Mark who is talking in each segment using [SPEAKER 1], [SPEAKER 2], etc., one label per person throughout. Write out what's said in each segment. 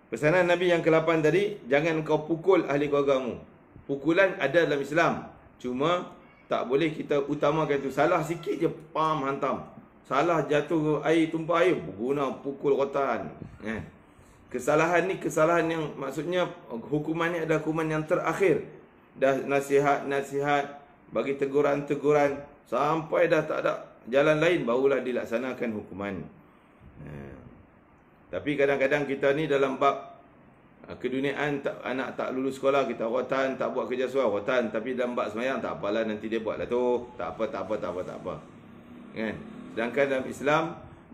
[SPEAKER 1] Pesanan Nabi yang ke-8 tadi, jangan kau pukul ahli keluargamu. Pukulan ada dalam Islam. Cuma tak boleh kita utamakan itu. Salah sikit je, pam, hantam. Salah jatuh air, tumpah air, guna pukul rotan. Kesalahan ni kesalahan yang maksudnya hukumannya adalah hukuman yang terakhir. Dah nasihat-nasihat, bagi teguran-teguran, sampai dah tak ada jalan lain, barulah dilaksanakan hukuman. Tapi kadang-kadang kita ni dalam bab keduniaan, anak tak lulus sekolah, kita rotan, tak buat kerja suara, rotan. Tapi dalam bab semayang, tak apalah, nanti dia buat lah tu. Tak apa. Kan? Sedangkan dalam Islam,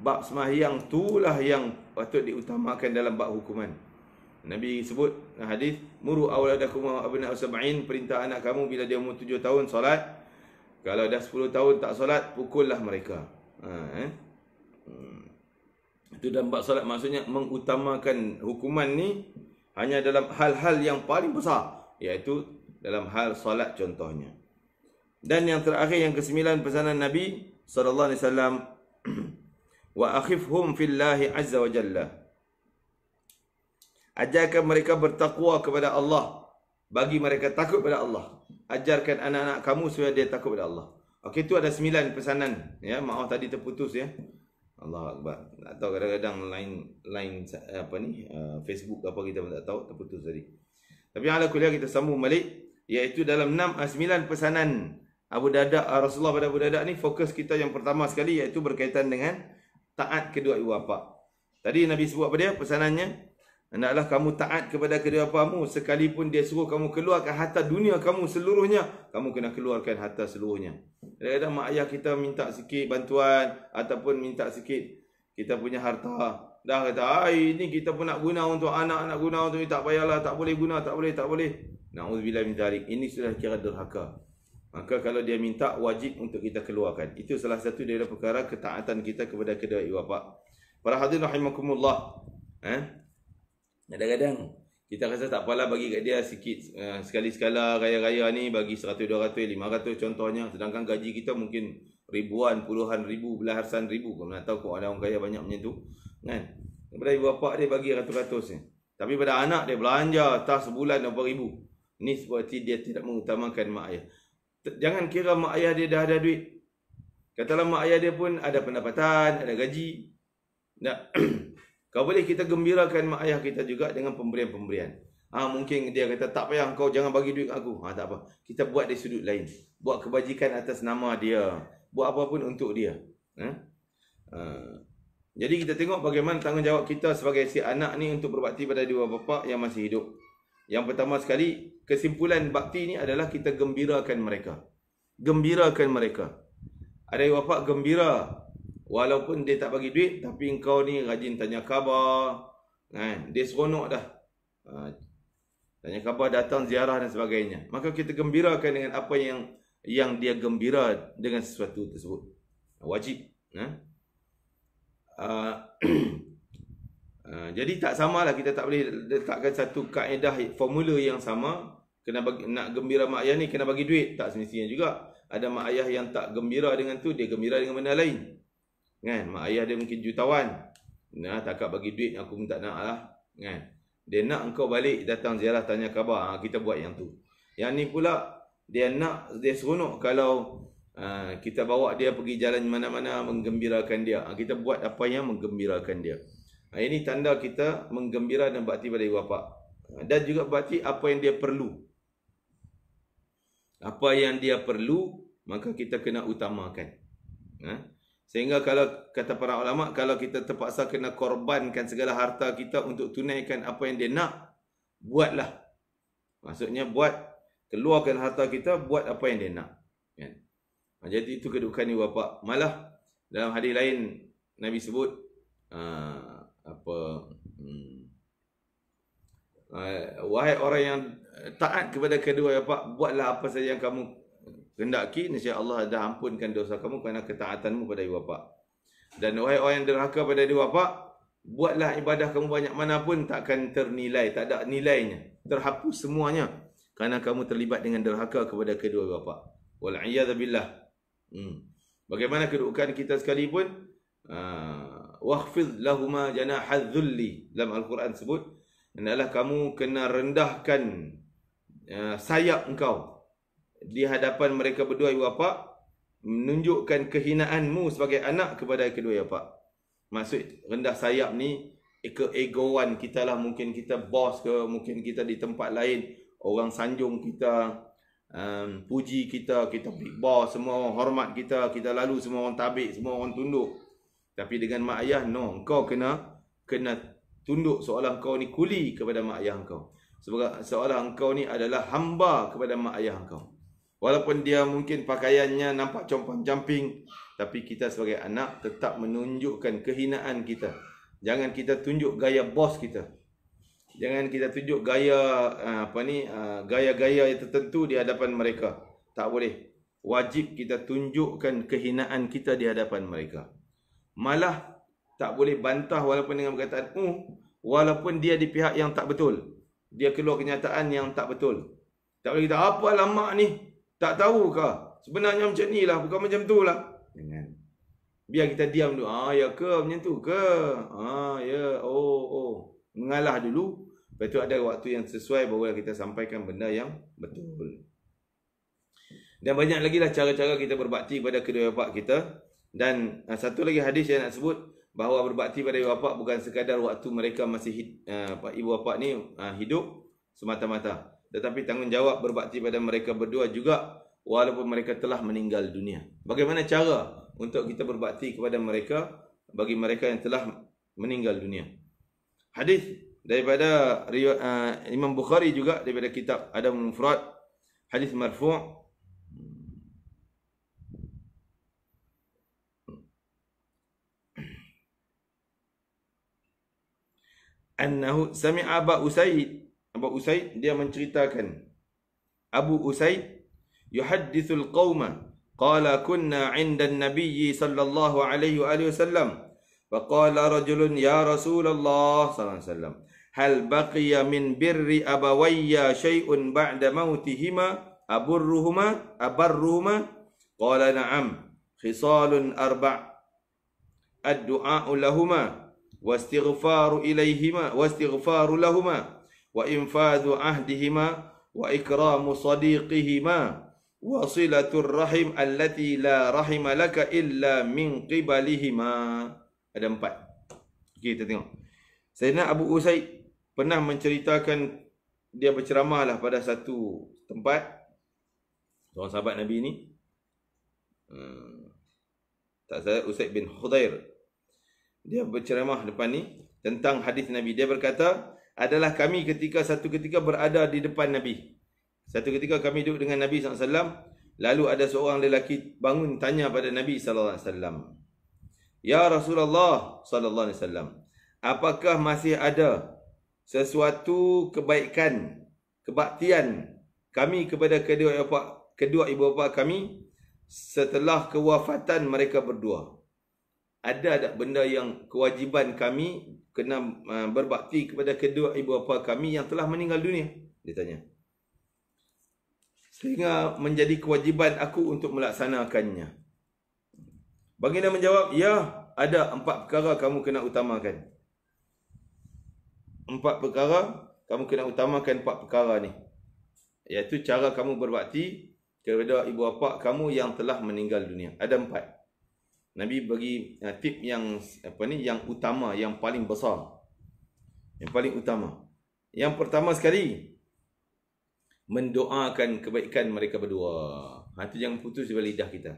[SPEAKER 1] bab semayang itulah yang patut diutamakan dalam bab hukuman. Nabi sebut hadis, muru awladakum wa abna'u sab'in, perintah anak kamu bila dia umur 7 tahun solat. Kalau dah 10 tahun tak solat, pukullah mereka. Itu dalam bab solat, maksudnya mengutamakan hukuman ni hanya dalam hal-hal yang paling besar, iaitu dalam hal solat contohnya. Dan yang terakhir, yang ke-9 pesanan Nabi SAW, wa akhifhum fillahi azza wa jalla. Ajarkan mereka bertakwa kepada Allah, bagi mereka takut kepada Allah. Ajarkan anak-anak kamu supaya dia takut kepada Allah. Okey, itu ada 9 pesanan. Ya, maaf tadi terputus ya. Allah Akbar. Tak tahu, kadang-kadang line Facebook apa kita pun tak tahu, terputus tadi. Tapi ala kuliah kita sambung balik, iaitu dalam 9 pesanan Abu Darda, Rasulullah pada Abu Darda ni, fokus kita yang pertama sekali iaitu berkaitan dengan taat kedua ibu bapa. Tadi Nabi sebut apa dia? Pesanannya, hendaklah kamu taat kepada kedua bapamu, sekalipun dia suruh kamu keluarkan harta dunia kamu seluruhnya, kamu kena keluarkan harta seluruhnya. Kadang-kadang mak ayah kita minta sikit bantuan, ataupun minta sikit kita punya harta, dah kata, ini kita pun nak guna untuk anak, nak guna untuk ini, tak payahlah, tak boleh guna, tak boleh. Na'udzubillah min dzalik. Ini sudah kira durhaka. Maka kalau dia minta, wajib untuk kita keluarkan. Itu salah satu dari perkara ketaatan kita kepada kedua ibu bapa. Para hadirin rahimakumullah. Kadang-kadang kita rasa tak apalah, bagi kat dia sikit, sekali-sekala raya-raya ni bagi 100, 200, 500 contohnya. Sedangkan gaji kita mungkin ribuan, puluhan ribu, belasan ribu. Kau nak tahu kok ada orang kaya banyak macam tu, kan? Daripada ibu bapa dia bagi ratus-ratus ni. Tapi pada anak dia belanja tas sebulan berapa ribu. Ni seperti dia tidak mengutamakan mak ayah. Jangan kira mak ayah dia dah ada duit. Katalah mak ayah dia pun ada pendapatan, ada gaji. Kau boleh kita gembirakan mak ayah kita juga dengan pemberian-pemberian. Mungkin dia kata, tak payah kau jangan bagi duit aku. Tak apa. Kita buat dari sudut lain. Buat kebajikan atas nama dia. Buat apa pun untuk dia. Jadi kita tengok bagaimana tanggungjawab kita sebagai si anak ni untuk berbakti pada dua bapa yang masih hidup. Yang pertama sekali, kesimpulan bakti ni adalah kita gembirakan mereka. Gembirakan mereka. Ada ibu bapa gembira, walaupun dia tak bagi duit, tapi engkau ni rajin tanya khabar, kan? Dia seronok dah. Tanya khabar, datang ziarah dan sebagainya. Maka kita gembirakan dengan apa yang dia gembira dengan sesuatu tersebut. Wajib. Jadi tak samalah, kita tak boleh letakkan satu kaedah formula yang sama. Kena bagi, nak gembira mak ayah ni kena bagi duit. Tak semestinya juga. Ada mak ayah yang tak gembira dengan tu, dia gembira dengan benda lain. Kan? Mak ayah dia mungkin jutawan. Takkan bagi duit, aku pun tak nak lah. Kan? Dia nak engkau balik, datang ziarah, tanya khabar. Kita buat yang tu. Yang ni pula, dia seronok kalau kita bawa dia pergi jalan mana-mana, menggembirakan dia. Kita buat apa yang menggembirakan dia. Ini tanda kita menggembira dan bakti pada ibu bapa. Dan juga bakti apa yang dia perlu. Apa yang dia perlu, maka kita kena utamakan. Sehingga kalau kata para ulama, kalau kita terpaksa kena korbankan segala harta kita untuk tunaikan apa yang dia nak, buatlah. Maksudnya keluarkan harta kita, buat apa yang dia nak. Kan? Jadi itu kedudukan ibu bapa. Malah dalam hadis lain Nabi sebut wahai orang yang taat kepada kedua bapa, buatlah apa saja yang kamu hendaki, nescaya Allah dah ampunkan dosa kamu kerana ketaatanmu pada ibu bapa. Dan wahai orang yang derhaka pada ibu bapa, buatlah ibadah kamu banyak mana pun takkan ternilai, tak ada nilainya, terhapus semuanya kerana kamu terlibat dengan derhaka kepada kedua bapa. Wal iyad billah. Bagaimana kedudukan kita sekalipun, wakhfid lahuma janahadz dhulli, dalam Al-Quran sebut, hendaklah kamu kena rendahkan sayap engkau di hadapan mereka berdua ibu bapa, menunjukkan kehinaanmu sebagai anak kepada kedua ibu bapa. Maksud rendah sayap ni keegoan kita lah, mungkin kita bos ke, mungkin kita di tempat lain orang sanjung kita, puji kita, kita big boss, semua orang hormat kita, kita lalu semua orang tabik, semua orang tunduk. Tapi dengan mak ayah, no, engkau kena tunduk seolah engkau ni kuli kepada mak ayah engkau, seolah engkau ni adalah hamba kepada mak ayah engkau. Walaupun dia mungkin pakaiannya nampak compang-camping, tapi kita sebagai anak tetap menunjukkan kehinaan kita. Jangan kita tunjuk gaya bos kita. Jangan kita tunjuk gaya gaya-gaya yang tertentu di hadapan mereka. Tak boleh. Wajib kita tunjukkan kehinaan kita di hadapan mereka. Malah tak boleh bantah walaupun dengan perkataan walaupun dia di pihak yang tak betul. Dia keluar kenyataan yang tak betul. Tak boleh kita, apa lama ni? Tak tahu kah? Sebenarnya macam ni lah, bukan macam tu lah. Jangan. Biar kita diam dulu. Ya ke? Macam tu ke? Ya. Oh. Mengalah dulu. Lepas tu ada waktu yang sesuai baru kita sampaikan benda yang betul. Dan banyak lagi lah cara-cara kita berbakti kepada kedua bapa kita. Dan satu lagi hadis yang nak sebut, bahawa berbakti pada ibu bapa bukan sekadar waktu mereka masih ibu bapa ni hidup semata-mata, tetapi tanggungjawab berbakti pada mereka berdua juga walaupun mereka telah meninggal dunia. Bagaimana cara untuk kita berbakti kepada mereka bagi mereka yang telah meninggal dunia? Hadis daripada Imam Bukhari juga, daripada kitab Adabul Mufrad, hadis marfu'. Annahu sami'a Abu Usaid dia menceritakan, Abu Usaid yuhaddithul qauma qala kunna 'inda an-nabiy sallallahu alaihi wasallam faqala rajulun ya Rasulullah sallallahu alaihi wasallam hal baqiya min birri abawayya shay'un ba'da mautihima abarruhuma qala na'am khisalun arba' ad-du'a lahumā واستغفار إليهما واستغفار لهما وإنفاذ عهدهما وإكرام صديقهما وصلة الرحم التي لا رحم لك إلا من قبلهما. Ada 4. Okay, kita tengok. Sayyidina Abu Usaid pernah menceritakan, dia berceramah lah pada satu tempat. Seorang sahabat Nabi ni, tak salah, Usaid bin Khudair, dia berceramah depan ni tentang hadis Nabi. Dia berkata, adalah kami satu ketika berada di depan Nabi. Satu ketika kami duduk dengan Nabi SAW. Lalu ada seorang lelaki bangun tanya pada Nabi SAW. Ya Rasulullah SAW, apakah masih ada sesuatu kebaikan, kebaktian kami kepada kedua ibu bapa kami setelah kewafatan mereka berdua? Ada tak benda yang kewajipan kami kena berbakti kepada kedua ibu bapa kami yang telah meninggal dunia? Dia tanya. Sehingga menjadi kewajipan aku untuk melaksanakannya. Baginda menjawab, ya, ada 4 perkara kamu kena utamakan. 4 perkara kamu kena utamakan 4 perkara ni. Iaitu cara kamu berbakti kepada ibu bapa kamu yang telah meninggal dunia. Ada 4. Nabi bagi tip yang yang utama, yang paling besar, yang paling utama. Yang pertama sekali, mendoakan kebaikan mereka berdua. Itu jangan putus dari lidah kita.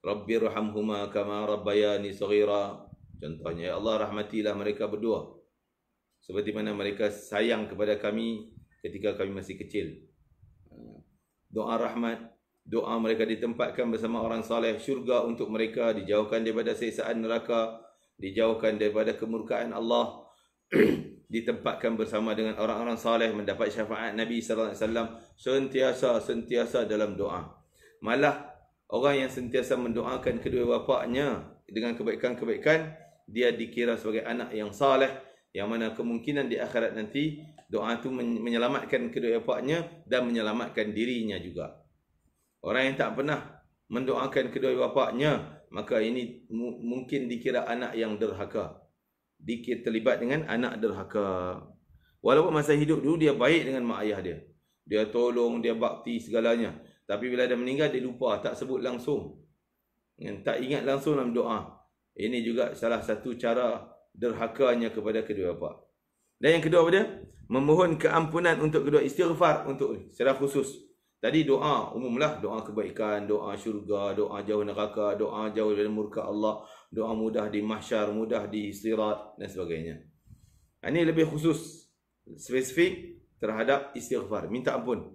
[SPEAKER 1] Rabbirhamhuma kama rabbayani saghira. Contohnya, ya Allah, rahmatilah mereka berdua seperti mana mereka sayang kepada kami ketika kami masih kecil. Doa rahmat. Doa mereka ditempatkan bersama orang saleh, syurga untuk mereka, dijauhkan daripada siksaan neraka, dijauhkan daripada kemurkaan Allah, ditempatkan bersama dengan orang-orang saleh, mendapat syafaat Nabi sallallahu alaihi wasallam, sentiasa dalam doa. Malah orang yang sentiasa mendoakan kedua bapaknya dengan kebaikan-kebaikan, dia dikira sebagai anak yang saleh, yang mana kemungkinan di akhirat nanti doa itu menyelamatkan kedua bapaknya dan menyelamatkan dirinya juga. Orang yang tak pernah mendoakan kedua bapaknya, maka ini mungkin dikira anak yang derhaka. Terlibat dengan anak derhaka. Walaupun masa hidup dulu dia baik dengan mak ayah dia. Dia tolong, dia bakti segalanya. Tapi bila dia meninggal dia lupa, tak sebut langsung. Tak ingat langsung dalam doa. Ini juga salah satu cara derhakanya kepada kedua bapa. Dan yang kedua apa dia? Memohon keampunan untuk kedua, istighfar untuk secara khusus. Tadi doa umumlah, doa kebaikan, doa syurga, doa jauh neraka, doa jauh dari murka Allah, doa mudah di mahsyar, mudah di sirat dan sebagainya. Ini lebih khusus, spesifik terhadap istighfar, minta ampun.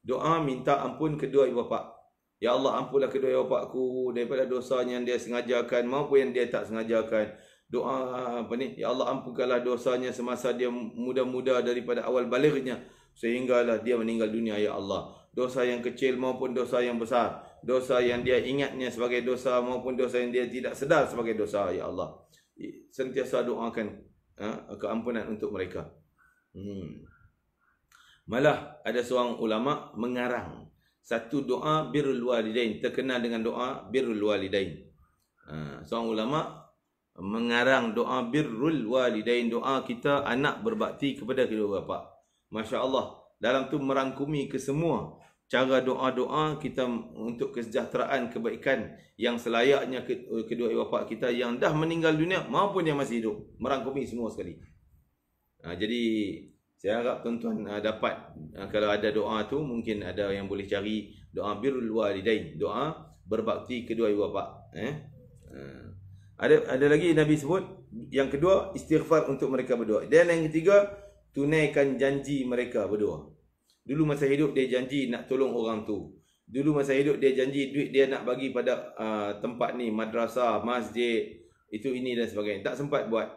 [SPEAKER 1] Doa minta ampun kedua ibu bapa. Ya Allah, ampunlah kedua ibu bapaku daripada dosanya yang dia sengajakan maupun yang dia tak sengajakan. Doa apa ni? Ya Allah, ampunkanlah dosanya semasa dia muda-muda daripada awal balighnya sehinggalah dia meninggal dunia, ya Allah. Dosa yang kecil maupun dosa yang besar, dosa yang dia ingatnya sebagai dosa maupun dosa yang dia tidak sedar sebagai dosa, ya Allah. Sentiasa doakan keampunan untuk mereka. Malah ada seorang ulama mengarang satu doa birrul walidain, terkenal dengan doa birrul walidain. Seorang ulama mengarang doa birrul walidain, doa kita anak berbakti kepada kedua bapa. Masya Allah, dalam tu merangkumi ke semua cara doa-doa kita untuk kesejahteraan, kebaikan yang selayaknya kedua ibu bapa kita yang dah meninggal dunia maupun yang masih hidup. Merangkumi semua sekali. Jadi saya harap tuan-tuan dapat, kalau ada doa tu mungkin ada yang boleh cari doa birrul walidain, doa berbakti kedua ibu bapa. Ada lagi Nabi sebut, yang kedua istighfar untuk mereka berdua. Dan yang ketiga, tunaikan janji mereka berdua. Dulu masa hidup dia janji nak tolong orang tu. Dulu masa hidup dia janji duit dia nak bagi pada tempat ni, madrasah, masjid, itu ini dan sebagainya. Tak sempat buat.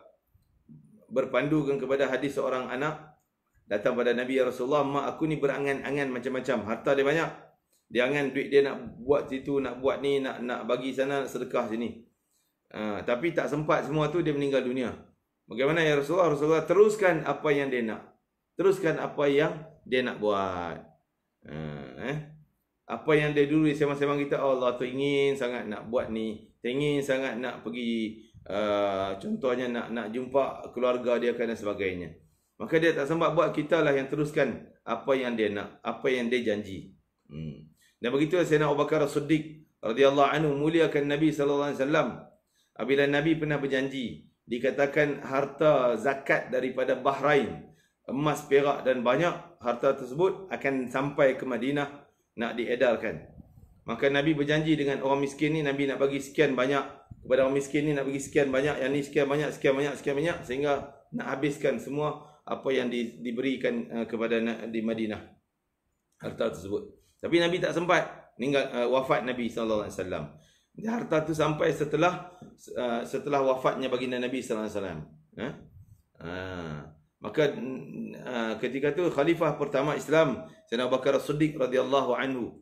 [SPEAKER 1] Berpandukan kepada hadis seorang anak datang pada Nabi, ya Rasulullah, mak aku ni berangan-angan macam-macam. Harta dia banyak. Dia angan duit dia nak buat situ, nak buat ni, nak bagi sana, nak sedekah sini. Tapi tak sempat semua tu, dia meninggal dunia. Bagaimana ya Rasulullah? Rasulullah teruskan apa yang dia nak. Teruskan apa yang dia nak buat. Apa yang dia dulu sembang-sembang kita, Allah tu ingin sangat nak buat ni, ingin sangat nak pergi, contohnya nak jumpa keluarga dia dan sebagainya. Maka dia tak sempat buat, kita lah yang teruskan apa yang dia nak, apa yang dia janji. Dan begitu Sayyidina Abu Bakar As-Siddiq radhiyallahu anhu muliakan Nabi sallallahu alaihi wasallam. Apabila Nabi pernah berjanji, dikatakan harta zakat daripada Bahrain, emas, perak dan banyak, harta tersebut akan sampai ke Madinah nak diedarkan. Maka Nabi berjanji dengan orang miskin ni, Nabi nak bagi sekian banyak, kepada orang miskin ni nak bagi sekian banyak, yang ni sekian banyak, sekian banyak, sekian banyak, sehingga nak habiskan semua apa yang diberikan kepada di Madinah, harta tersebut. Tapi Nabi tak sempat, wafat Nabi sallallahu alaihi wasallam. Harta tu sampai setelah wafatnya baginda Nabi sallallahu alaihi wasallam. Maka ketika tu khalifah pertama Islam Sayyidina Abu Bakar As-Siddiq radhiyallahu anhu.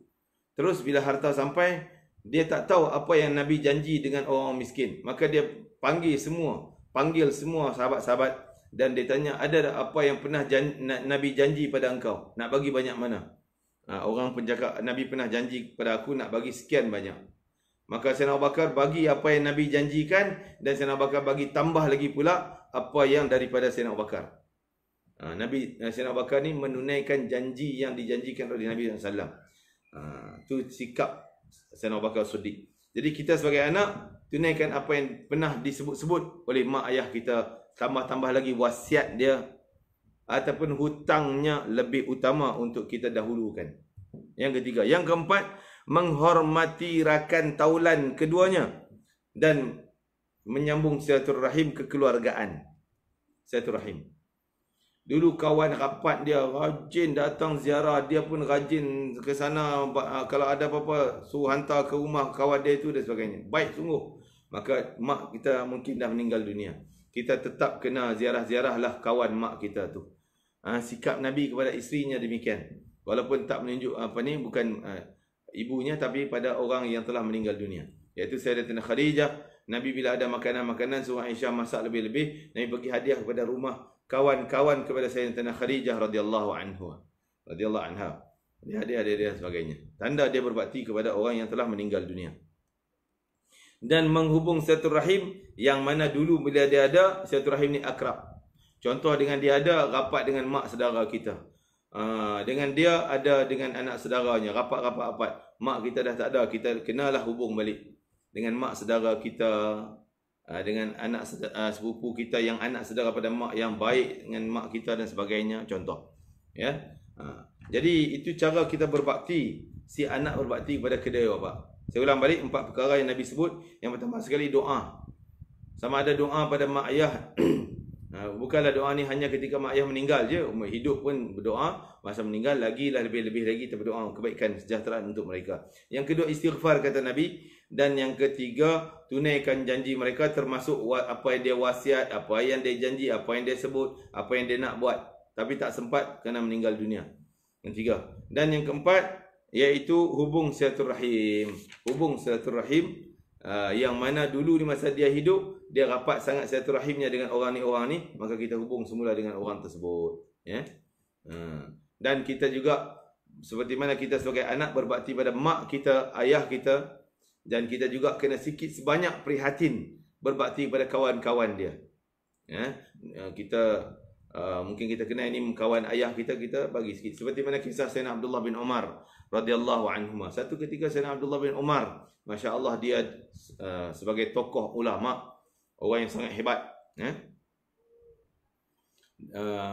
[SPEAKER 1] Terus bila harta sampai, dia tak tahu apa yang Nabi janji dengan orang miskin. Maka dia panggil semua sahabat-sahabat dan dia tanya, ada apa yang pernah Nabi janji pada engkau? Nak bagi banyak mana? Orang pun cakap, Nabi pernah janji kepada aku nak bagi sekian banyak. Maka Sayyidina Abu Bakar bagi apa yang Nabi janjikan, dan Sayyidina Abu Bakar bagi tambah lagi pula apa yang daripada Sayyidina Abu Bakar. Sayyidina Abu Bakar ni menunaikan janji yang dijanjikan oleh Nabi SAW. Itu sikap Sayyidina Abu Bakar As-Siddiq. Jadi kita sebagai anak, tunaikan apa yang pernah disebut-sebut oleh mak ayah kita, tambah-tambah lagi wasiat dia ataupun hutangnya lebih utama untuk kita dahulukan. Yang ketiga. Yang keempat, menghormati rakan taulan keduanya dan menyambung silaturahim kekeluargaan. Silaturahim. Dulu kawan rapat dia rajin datang ziarah, dia pun rajin ke sana, kalau ada apa-apa suruh hantar ke rumah kawan dia itu dan sebagainya. Baik sungguh. Maka mak kita mungkin dah meninggal dunia, kita tetap kena ziarah-ziarah lah kawan mak kita tu. Sikap Nabi kepada isterinya demikian. Walaupun tak menunjuk bukan ibunya, tapi pada orang yang telah meninggal dunia, iaitu Sayyidatina Khadijah. Nabi bila ada makanan-makanan suruh Aisyah masak lebih-lebih, Nabi bagi hadiah kepada rumah kawan-kawan kepada Sayyidatina Khadijah radhiyallahu anha. Hadiah dan sebagainya. Tanda dia berbakti kepada orang yang telah meninggal dunia. Dan menghubung silaturahim yang mana dulu bila dia ada, silaturahim ni akrab. Contoh dengan dia ada rapat dengan mak saudara kita. Dengan dia ada dengan anak saudaranya, rapat-rapat. Mak kita dah tak ada, kita kenalah hubung balik dengan mak saudara kita, dengan anak sepupu kita yang anak saudara pada mak, yang baik dengan mak kita dan sebagainya, contoh. Ya. Jadi itu cara kita berbakti, si anak berbakti kepada kedua bapa. Saya ulang balik 4 perkara yang Nabi sebut. Yang pertama sekali doa. Sama ada doa pada mak ayah. Bukanlah doa ni hanya ketika mak ayah meninggal je, hidup pun berdoa, masa meninggal lagilah lebih-lebih lagi kita berdoa kebaikan sejahteraan untuk mereka. Yang kedua istighfar kata Nabi, dan yang ketiga tunaikan janji mereka, termasuk apa yang dia wasiat, apa yang dia janji, apa yang dia sebut, apa yang dia nak buat tapi tak sempat kerana meninggal dunia. Yang tiga. Dan yang keempat iaitu hubung silaturahim. Hubung silaturahim yang mana dulu di masa dia hidup, dia rapat sangat silaturahimnya dengan orang ni, maka kita hubung semula dengan orang tersebut. Ya. Dan kita juga seperti mana kita sebagai anak berbakti pada mak kita, ayah kita, dan kita juga kena sikit sebanyak prihatin berbakti pada kawan-kawan dia. Ya. Kita mungkin kita kenal ini kawan ayah kita, kita bagi sikit. Seperti mana kisah Sayyidina Abdullah bin Umar radhiyallahu anhuma. Satu ketika Sayyidina Abdullah bin Umar, masya-Allah, dia sebagai tokoh ulama, orang yang sangat hebat,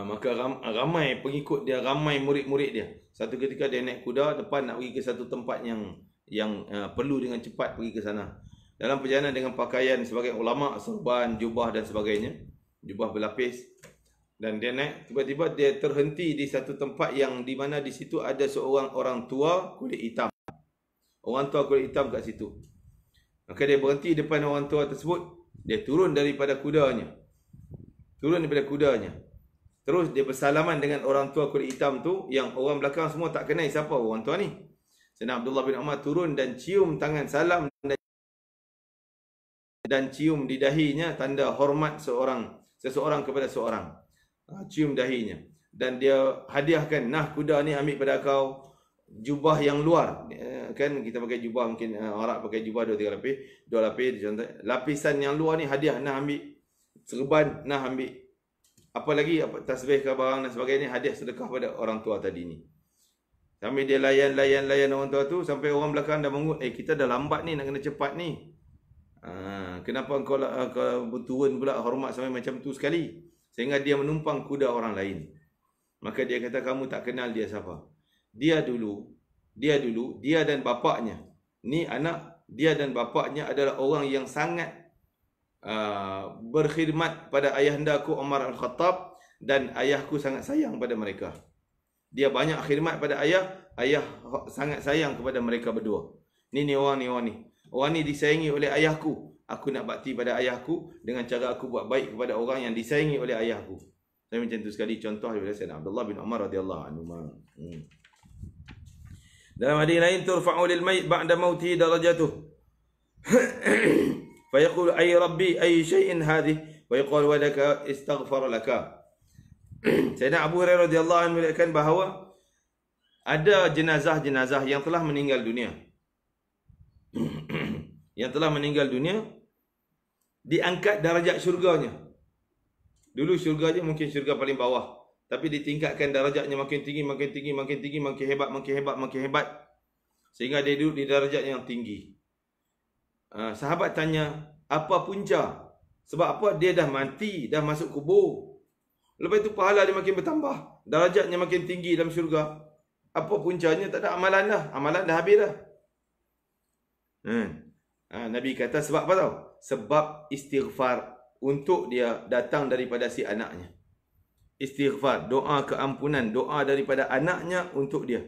[SPEAKER 1] maka ramai pengikut dia, ramai murid-murid dia. Satu ketika dia naik kuda depan nak pergi ke satu tempat yang perlu dengan cepat pergi ke sana. Dalam perjalanan dengan pakaian sebagai ulama, serban, jubah dan sebagainya, jubah berlapis. Dan dia naik, tiba-tiba dia terhenti di satu tempat yang di mana di situ ada seorang orang tua kulit hitam. Orang tua kulit hitam kat situ. Maka dia berhenti depan orang tua tersebut. Dia turun daripada kudanya. Terus dia bersalaman dengan orang tua kulit hitam tu, yang orang belakang semua tak kenal siapa orang tua ni. Sayyidina Abdullah bin Umar turun dan cium tangan salam dan cium di dahinya, tanda hormat seseorang kepada seorang. Cium dahinya. Dan dia hadiahkan, nah kuda ni ambil pada kau jubah yang luar. Kan kita pakai jubah, mungkin orang pakai jubah 2-3 lapis, 2 lapis contoh. Lapisan yang luar ni hadiah, nah ambil. Serban, nah ambil. Apa lagi, tasbih ke barang dan sebagainya, hadiah sedekah pada orang tua tadi ni. Sambil dia layan orang tua tu, sampai orang belakang dah mengut, kita dah lambat ni, nak kena cepat ni. Kenapa kau turun pula hormat sampai macam tu sekali? Sehingga dia menumpang kuda orang lain. Maka dia kata, kamu tak kenal dia siapa. Dia dulu, dia dan bapaknya. Ni anak, dia dan bapaknya adalah orang yang sangat berkhidmat pada ayahandaku Umar Al-Khattab, dan ayahku sangat sayang pada mereka. Dia banyak khidmat pada ayah sangat sayang kepada mereka berdua. Ni orang ni. Orang ni disayangi oleh ayahku. Aku nak bakti pada ayahku dengan cara aku buat baik kepada orang yang disayangi oleh ayahku. Saya macam tu sekali contoh daripada Sayyidina Abdullah bin Umar radhiyallahu anhu. Dalam hadis lain, turfa'u lil mayit ba'da mauti darajatuh. Fa yaqul ay rabbi ay shay'in hadhi, wa yaqul wa laka istaghfar laka. Sayyidina Abu Hurairah radhiyallahu anhu melihatkan bahawa ada jenazah-jenazah yang telah meninggal dunia. Yang telah meninggal dunia diangkat darjat syurganya. Dulu syurga dia mungkin syurga paling bawah, tapi ditingkatkan darjatnya makin tinggi, makin hebat, sehingga dia duduk di darjat yang tinggi. Sahabat tanya, apa punca? Sebab apa? Dia dah mati, dah masuk kubur. Lepas itu pahala dia makin bertambah, darjatnya makin tinggi dalam syurga. Apa puncanya? Tak ada amalan dah. Amalan dah habis dah. Nabi kata sebab apa tahu? Sebab istighfar untuk dia datang daripada si anaknya. Istighfar, doa keampunan, doa daripada anaknya untuk dia.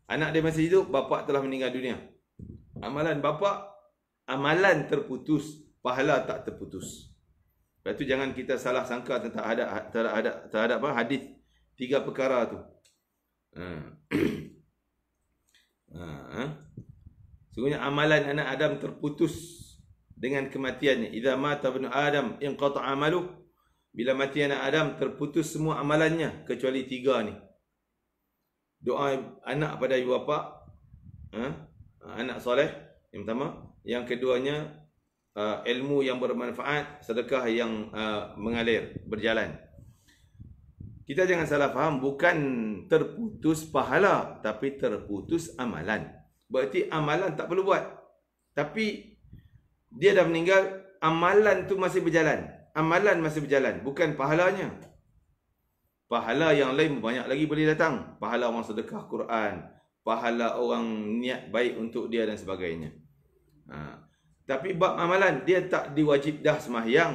[SPEAKER 1] Anak dia masih hidup, bapa telah meninggal dunia. Amalan bapa, amalan terputus, pahala tak terputus. Lepas tu jangan kita salah sangka tentang terhadap hadis 3 perkara tu. Sesungguhnya amalan anak Adam terputus dengan kematiannya. Idza mata ibnu Adam inqata amalu. Bila mati anak Adam terputus semua amalannya kecuali 3 ni. Doa anak pada ibu bapa, anak soleh yang pertama, yang keduanya ilmu yang bermanfaat, sedekah yang mengalir, berjalan. Kita jangan salah faham, bukan terputus pahala, tapi terputus amalan. Berarti amalan tak perlu buat. Tapi dia dah meninggal, amalan tu masih berjalan. Amalan masih berjalan, bukan pahalanya. Pahala yang lain banyak lagi boleh datang. Pahala orang sedekah Quran, pahala orang niat baik untuk dia dan sebagainya. Tapi bab amalan, dia tak diwajib dah sembahyang.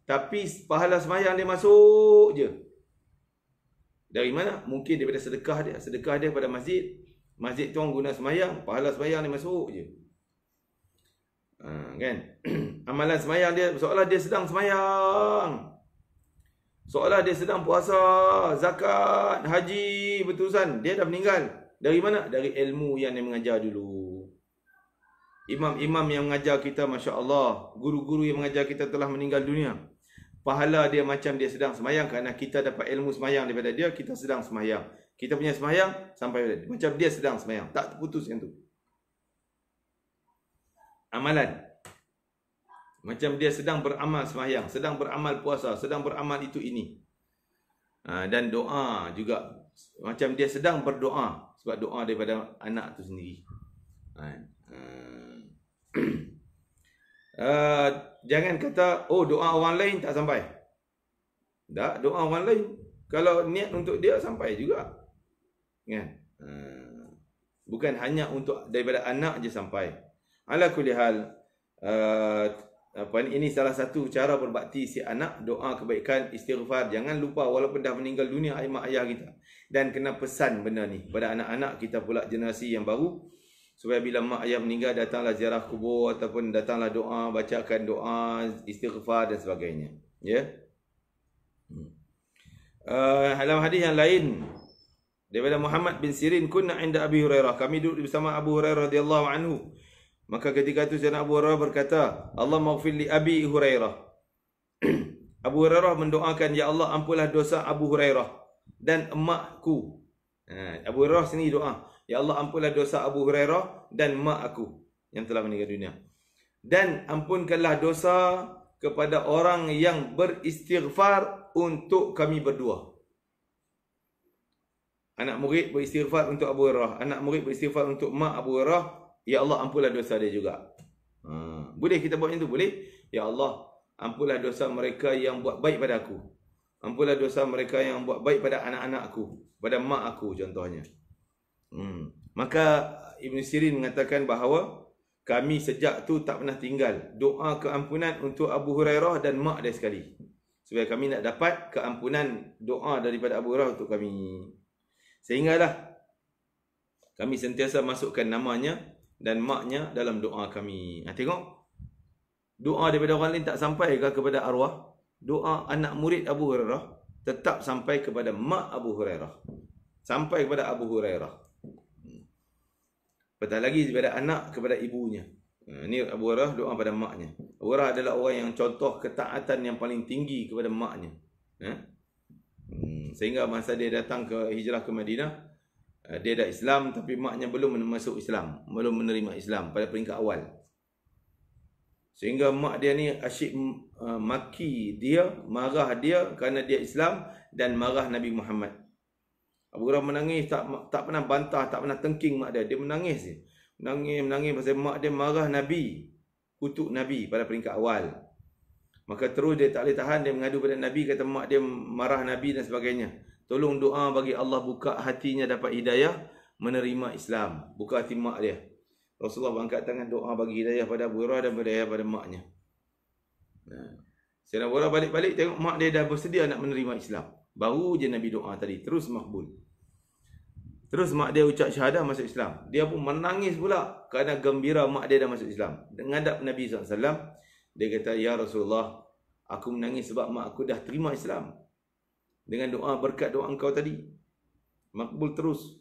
[SPEAKER 1] Tapi pahala sembahyang dia masuk je. Dari mana? Mungkin daripada sedekah dia. Sedekah dia pada masjid. Masjid tu orang guna sembahyang. Pahala sembahyang dia masuk je. Kan? Amalan sembahyang dia, seolah dia sedang sembahyang. Seolah dia sedang puasa, zakat, haji, berterusan. Dia dah meninggal. Dari mana? Dari ilmu yang dia mengajar dulu. Imam-imam yang mengajar kita, Masya Allah. Guru-guru yang mengajar kita telah meninggal dunia. Pahala dia macam dia sedang sembahyang, kerana kita dapat ilmu sembahyang daripada dia, kita sedang sembahyang. Kita punya sembahyang sampai macam dia sedang sembahyang. Tak terputus yang tu. Amalan. Macam dia sedang beramal sembahyang, sedang beramal puasa, sedang beramal itu ini. Dan doa juga. Macam dia sedang berdoa. Sebab doa daripada anak tu sendiri. Jangan kata, oh doa orang lain tak sampai. Tak, doa orang lain, kalau niat untuk dia sampai juga. Kan? Bukan hanya untuk daripada anak je sampai. Ala kulli hal, ini salah satu cara berbakti si anak, doa kebaikan, istighfar. Jangan lupa walaupun dah meninggal dunia mak ayah kita. Dan kena pesan benda ni pada anak-anak kita pula, generasi yang baru. Supaya bila mak ayah meninggal, datanglah ziarah kubur ataupun datanglah doa, bacakan doa, istighfar dan sebagainya. Ya. Dalam hadis yang lain daripada Muhammad bin Sirin, kunna inda Abi Hurairah, kami duduk bersama Abu Hurairah radhiyallahu anhu. Maka ketika itu Sayyidina Abu Hurairah berkata, Allah maghfir li Abi Hurairah. Abu Hurairah mendoakan, ya Allah ampunlah dosa Abu Hurairah dan emakku. Abu Hurairah sini doa, ya Allah ampunlah dosa Abu Hurairah dan mak aku yang telah meninggal dunia. Dan ampunkanlah dosa kepada orang yang beristighfar untuk kami berdua. Anak murid beristighfar untuk Abu Hurairah, anak murid beristighfar untuk mak Abu Hurairah, ya Allah ampunlah dosa dia juga. Boleh kita buat itu? Boleh. Ya Allah ampunlah dosa mereka yang buat baik pada aku. Ampunlah dosa mereka yang buat baik pada anak-anakku, pada mak aku contohnya. Maka Ibn Sirin mengatakan bahawa kami sejak tu tak pernah tinggal doa keampunan untuk Abu Hurairah dan mak dia sekali. Supaya kami nak dapat keampunan doa daripada Abu Hurairah untuk kami. Sehinggalah kami sentiasa masukkan namanya dan maknya dalam doa kami. Tengok, doa daripada orang lain tak sampai kepada arwah. Doa anak murid Abu Hurairah tetap sampai kepada mak Abu Hurairah. Sampai kepada Abu Hurairah. Apatah lagi daripada anak kepada ibunya. Ini Abu Hurairah doa pada maknya. Abu Hurairah adalah orang yang contoh ketaatan yang paling tinggi kepada maknya. Sehingga masa dia datang ke hijrah ke Madinah, dia dah Islam tapi maknya belum masuk Islam, belum menerima Islam pada peringkat awal. Sehingga mak dia ni asyik maki dia, marah dia kerana dia Islam dan marah Nabi Muhammad. Abu Hurairah menangis, tak pernah bantah, tak pernah tengking mak dia. Dia menangis je. Menangis pasal mak dia marah Nabi, kutuk Nabi pada peringkat awal. Maka terus dia tak boleh tahan, dia mengadu pada Nabi, kata mak dia marah Nabi dan sebagainya. Tolong doa bagi Allah buka hatinya dapat hidayah menerima Islam. Buka hati mak dia. Rasulullah angkat tangan doa bagi hidayah pada Abu Hurairah dan hidayah pada maknya. Sayyidina Abu Hurairah balik-balik tengok mak dia dah bersedia nak menerima Islam. Baru je Nabi doa tadi, terus makbul. Terus mak dia ucap syahadah masuk Islam. Dia pun menangis pula kerana gembira mak dia dah masuk Islam. Menghadap Nabi SAW, dia kata, ya Rasulullah, aku menangis sebab mak aku dah terima Islam. Dengan doa, berkat doa engkau tadi, makbul terus.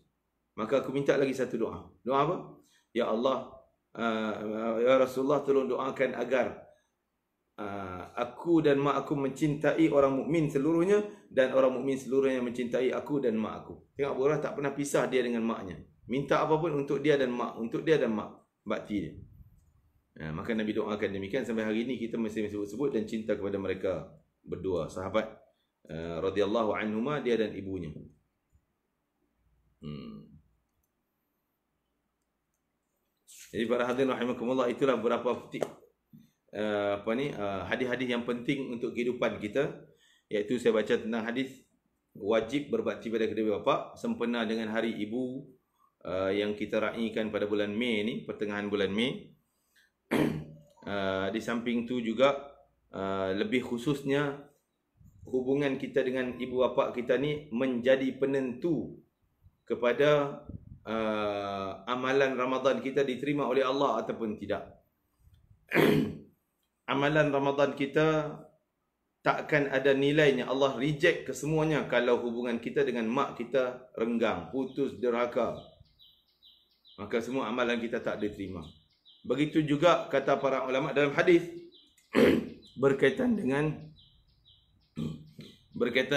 [SPEAKER 1] Maka aku minta lagi satu doa. Doa apa? Ya Allah, ya Rasulullah, tolong doakan agar aku dan mak aku mencintai orang mukmin seluruhnya dan orang mukmin seluruhnya mencintai aku dan mak aku. Tengok Abu Hurairah tak pernah pisah dia dengan maknya. Minta apapun untuk dia dan mak, untuk dia dan mak, bakti dia. Maka Nabi doakan demikian sampai hari ini kita masih sebut-sebut dan cinta kepada mereka berdua, sahabat radhiyallahu anhuma, dia dan ibunya. Jadi para hadirin rahimakumullah, itulah beberapa hadis-hadis yang penting untuk kehidupan kita, iaitu saya baca tentang hadis wajib berbakti pada kedua bapa sempena dengan hari ibu yang kita raikan pada bulan Mei ni, pertengahan bulan Mei. Di samping tu juga lebih khususnya hubungan kita dengan ibu bapa kita ni menjadi penentu kepada amalan Ramadan kita diterima oleh Allah ataupun tidak. Amalan Ramadan kita takkan ada nilainya, Allah reject kesemuanya kalau hubungan kita dengan mak kita renggang, putus, derhaka. Maka semua amalan kita tak diterima. Begitu juga kata para ulama dalam hadis berkaitan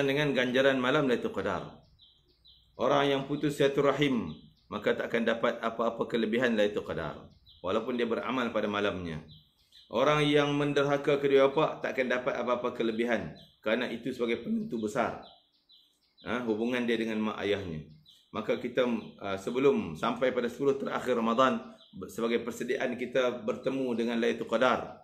[SPEAKER 1] dengan ganjaran malam Lailatul Qadar. Orang yang putus silaturahim maka tak akan dapat apa-apa kelebihan Lailatul Qadar walaupun dia beramal pada malamnya. Orang yang menderhaka kedua bapa tak akan dapat apa-apa kelebihan kerana itu sebagai penentu besar hubungan dia dengan mak ayahnya. Maka kita sebelum sampai pada 10 terakhir Ramadan, sebagai persediaan kita bertemu dengan Lailatul Qadar,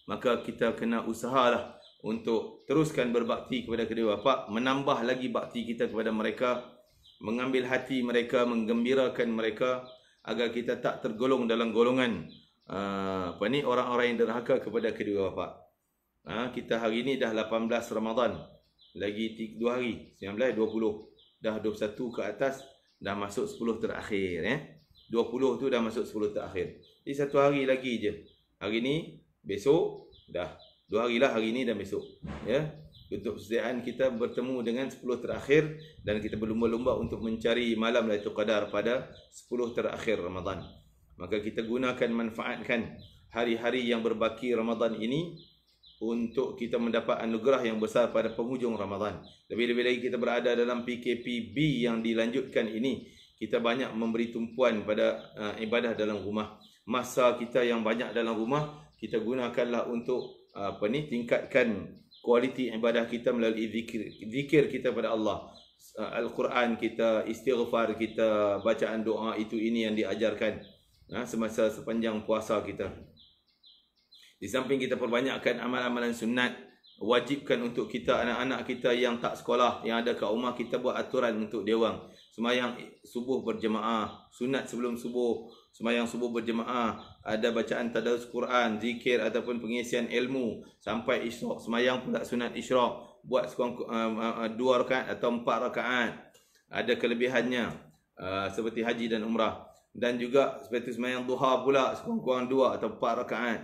[SPEAKER 1] maka kita kena usahalah untuk teruskan berbakti kepada kedua bapa, menambah lagi bakti kita kepada mereka, mengambil hati mereka, menggembirakan mereka agar kita tak tergolong dalam golongan orang-orang yang derhaka kepada kedua bapa. Kita hari ini dah 18 Ramadan, lagi 2 hari, 19, 20, dah 21 ke atas, dah masuk 10 terakhir 20 tu dah masuk 10 terakhir. Jadi 1 hari lagi je. Hari ni, besok dah 2 hari lah, hari ni dan besok. Untuk persediaan kita bertemu dengan 10 terakhir dan kita berlumba-lumba untuk mencari malam Lailatul Qadar pada 10 terakhir Ramadan. Maka kita gunakan, manfaatkan hari-hari yang berbaki Ramadan ini untuk kita mendapat anugerah yang besar pada penghujung Ramadan. Lebih-lebih lagi kita berada dalam PKPB yang dilanjutkan ini, kita banyak memberi tumpuan pada ibadah dalam rumah. Masa kita yang banyak dalam rumah, kita gunakanlah untuk tingkatkan kualiti ibadah kita melalui zikir kita pada Allah. Al-Quran kita, istighfar kita, bacaan doa itu ini yang diajarkan semasa sepanjang puasa kita. Di samping kita perbanyakkan amalan-amalan sunat, wajibkan untuk kita, anak-anak kita yang tak sekolah, yang ada kat rumah, kita buat aturan untuk dia orang. Semayang subuh berjemaah, sunat sebelum subuh, semayang subuh berjemaah, ada bacaan tadarus Quran, zikir ataupun pengisian ilmu sampai isyraq. Semayang pula sunat isyraq, buat sekurang 2 rakaat atau 4 rakaat. Ada kelebihannya seperti haji dan umrah. Dan juga seperti semayang duha pula sekurang-kurang 2 atau 4 rakaat.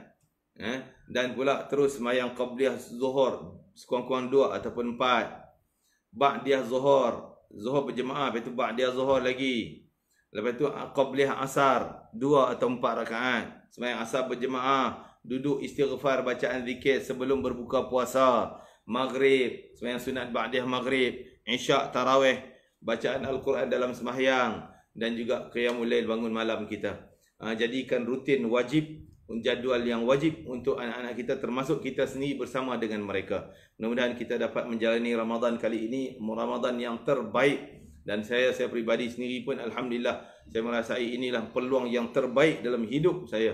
[SPEAKER 1] Dan pula terus semayang qabliyah zuhur sekurang-kurang 2 ataupun 4. Ba'diyah zuhur berjemaah, lepas tu ba'diyah zuhur lagi. Lepas tu qabliyah asar 2 atau 4 rakaat. Semayang asar berjemaah, duduk istighfar, bacaan zikir sebelum berbuka puasa. Maghrib, semayang sunat ba'diyah maghrib. Isyak, tarawih, bacaan Al-Quran dalam sembahyang. Dan juga qiyamul lail, bangun malam kita. Jadikan rutin wajib, jadual yang wajib untuk anak-anak kita, termasuk kita sendiri bersama dengan mereka. Mudah-mudahan kita dapat menjalani Ramadan kali ini, Ramadan yang terbaik. Dan saya pribadi sendiri pun alhamdulillah, saya merasai inilah peluang yang terbaik dalam hidup saya.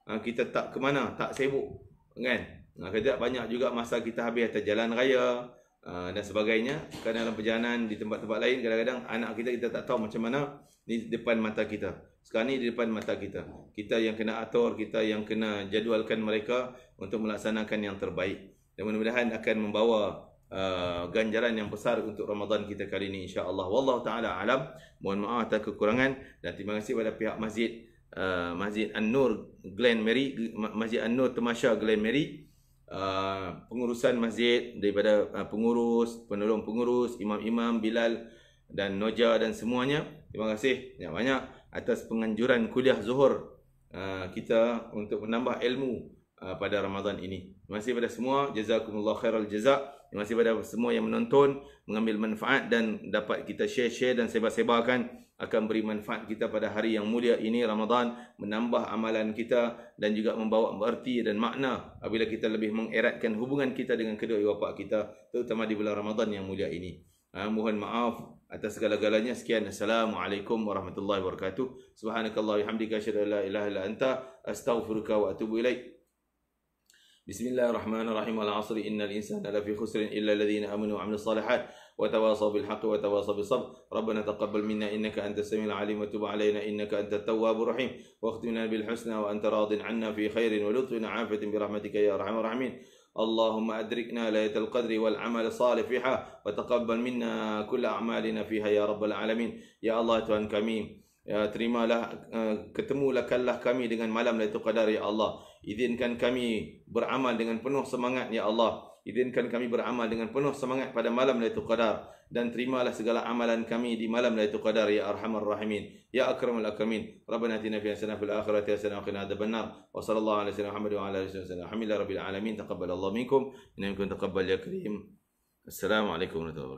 [SPEAKER 1] Kita tak ke mana, tak sibuk, kan? Kita banyak juga masa kita habis atas jalan raya dan sebagainya. Kerana dalam perjalanan di tempat-tempat lain, kadang-kadang anak kita tak tahu macam mana di depan mata kita. Sekarang ni di depan mata kita. Kita yang kena atur, kita yang kena jadualkan mereka untuk melaksanakan yang terbaik. Dan mudah-mudahan akan membawa ganjaran yang besar untuk Ramadan kita kali ini, insya-Allah. Wallahu taala alam. Mohon maaf atas kekurangan dan terima kasih kepada pihak Masjid An-Nur Glen Mary, Masjid An-Nur Temasya Glen Mary, pengurusan masjid daripada pengurus, penolong pengurus, imam-imam, Bilal dan Noja dan semuanya. Terima kasih banyak atas penganjuran kuliah zuhur kita untuk menambah ilmu pada Ramadan ini. Terima kasih kepada semua. Jazakumullah khairal jazak. Terima kasih kepada semua yang menonton, mengambil manfaat dan dapat kita share dan sebar-sebarkan, akan beri manfaat kita pada hari yang mulia ini Ramadan, menambah amalan kita dan juga membawa berarti dan makna apabila kita lebih mengeratkan hubungan kita dengan kedua ibu bapa kita, terutama di bulan Ramadan yang mulia ini. Mohon maaf atas segala-galanya. Sekian. Assalamualaikum warahmatullahi wabarakatuh. Subhanakallah bihamdika asyhadu an la ilaha illa anta astaghfiruka wa atubu ilaik. Bismillahirrahmanirrahim. Wal 'asri innal insana lafi khusrin illa alladhina amanu wa 'amilus shalihat wa tawasaw bil haqqi wa tawasaw bis sabr. Rabbana taqabbal minna innaka antas samiul 'alim wa tub 'alaina innaka antat tawwabur rahim. Wa akhtimna bil husna wa anta radin 'anna fi khairin wa lutfin 'afiyatin bi rahmatika ya arhamar rahimin. اللهم أدركنا ليلة القدر والعمل الصالح فيها وتقبل منا كل أعمالنا فيها يا رب العالمين. Ya Allah, Tuhan kami, terimalah, ketemukanlah kami dengan malam Lailatul Qadar ya Allah. Izinkan kami beramal dengan penuh semangat ya Allah. Izinkan kami beramal dengan penuh semangat pada malam Lailatul Qadar, dan terimalah segala amalan kami di malam Lailatul Qadar ya Arhamar Rahimin, ya Akramul Akramin. Rabbana atina fid hasanah fil akhirati hasanah wa qina adzabannar. Wa sallallahu ala sayyidina Muhammad wa ala alihi wasallam. Alhamdulillahirabbil alamin. Taqabbalallahu minkum innakum taqabbal ya karim. Assalamualaikum warahmatullahi wabarakatuh.